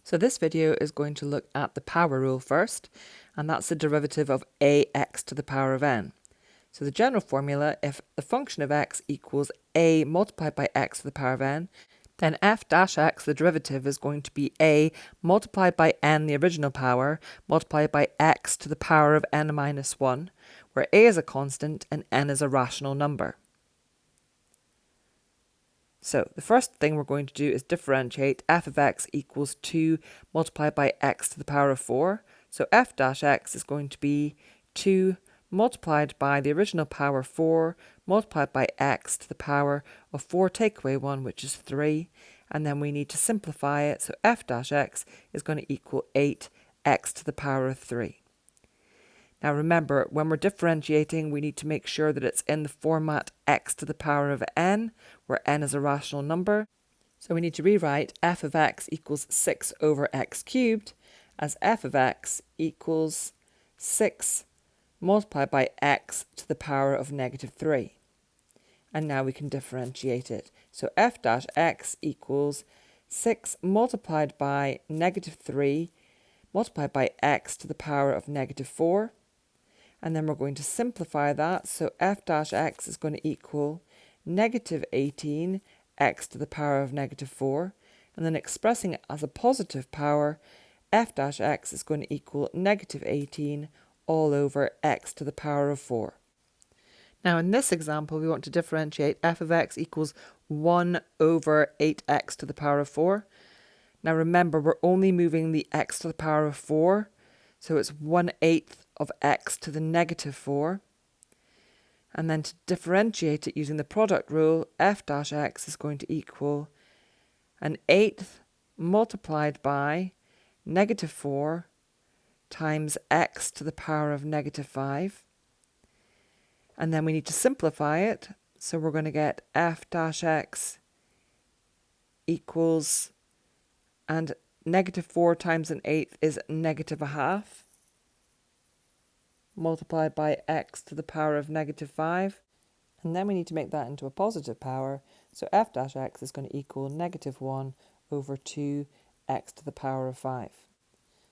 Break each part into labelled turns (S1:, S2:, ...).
S1: So this video is going to look at the power rule first, and that's the derivative of ax to the power of n. So the general formula, if the function of x equals a multiplied by x to the power of n, then f dash x, the derivative, is going to be a multiplied by n, the original power, multiplied by x to the power of n minus 1, where a is a constant and n is a rational number. So the first thing we're going to do is differentiate f of x equals 2 multiplied by x to the power of 4. So f dash x is going to be 2 multiplied by the original power 4 multiplied by x to the power of 4 take away 1, which is 3. And then we need to simplify it. So f dash x is going to equal 8x to the power of 3. Now remember, when we're differentiating, we need to make sure that it's in the format x to the power of n, where n is a rational number. So we need to rewrite f of x equals 6 over x cubed as f of x equals 6 multiplied by x to the power of negative 3. And now we can differentiate it. So f dash x equals 6 multiplied by negative 3 multiplied by x to the power of negative 4. And then we're going to simplify that. So f dash x is going to equal negative 18 x to the power of negative 4. And then expressing it as a positive power, f dash x is going to equal negative 18 all over x to the power of 4. Now in this example, we want to differentiate f of x equals 1 over 8x to the power of 4. Now remember, we're only moving the x to the power of 4. So it's 1/8 of x to the negative 4. And then to differentiate it using the product rule, f dash x is going to equal 1/8 multiplied by negative 4 times x to the power of negative 5. And then we need to simplify it. So we're going to get f dash x equals, and negative 4 times 1/8 is negative 1/2, multiplied by x to the power of negative 5. And then we need to make that into a positive power. So f dash x is going to equal negative 1 over 2x to the power of 5.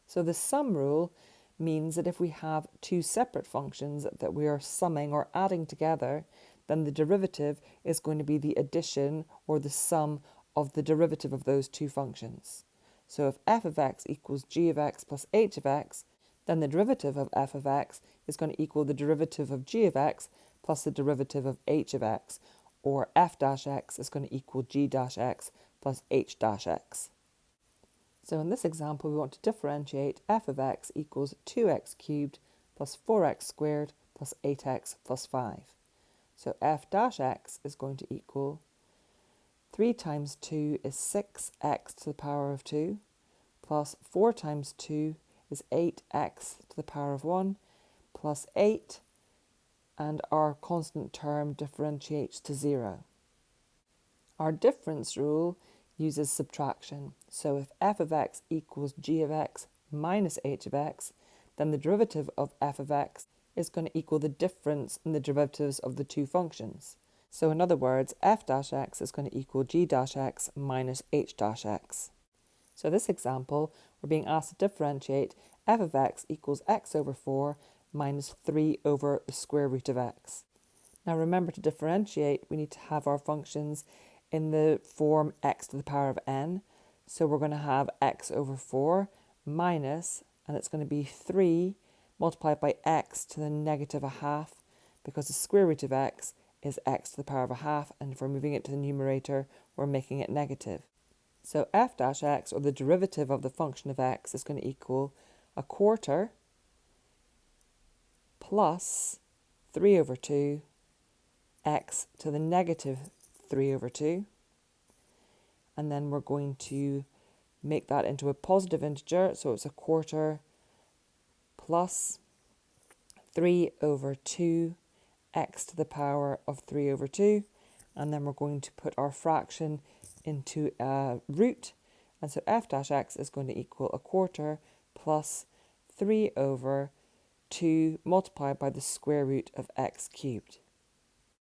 S1: So the sum rule means that if we have two separate functions that we are summing or adding together, then the derivative is going to be the addition or the sum of the derivative of those two functions. So if f of x equals g of x plus h of x, then the derivative of f of x is going to equal the derivative of g of x plus the derivative of h of x, or f dash x is going to equal g dash x plus h dash x. So in this example, we want to differentiate f of x equals 2x cubed plus 4x squared plus 8x plus 5. So f dash x is going to equal 3 times 2 is 6x to the power of 2, plus 4 times 2 is 8x to the power of 1, plus 8, and our constant term differentiates to 0. Our difference rule uses subtraction. So if f of x equals g of x minus h of x, then the derivative of f of x is going to equal the difference in the derivatives of the two functions. So in other words, f dash x is going to equal g dash x minus h dash x. So this example, we're being asked to differentiate f of x equals x over 4 minus 3 over the square root of x. Now remember, to differentiate, we need to have our functions in the form x to the power of n. So we're going to have x over 4 minus, and it's going to be 3 multiplied by x to the negative 1/2, because the square root of x is x to the power of 1/2, and if we're moving it to the numerator, we're making it negative. So f dash x, or the derivative of the function of x, is going to equal 1/4 plus 3 over 2 x to the negative 3 over 2. And then we're going to make that into a positive integer, so it's 1/4 plus 3 over 2 x to the power of 3 over 2, and then we're going to put our fraction into a root, and so f dash x is going to equal 1/4 plus 3 over 2 multiplied by the square root of x cubed.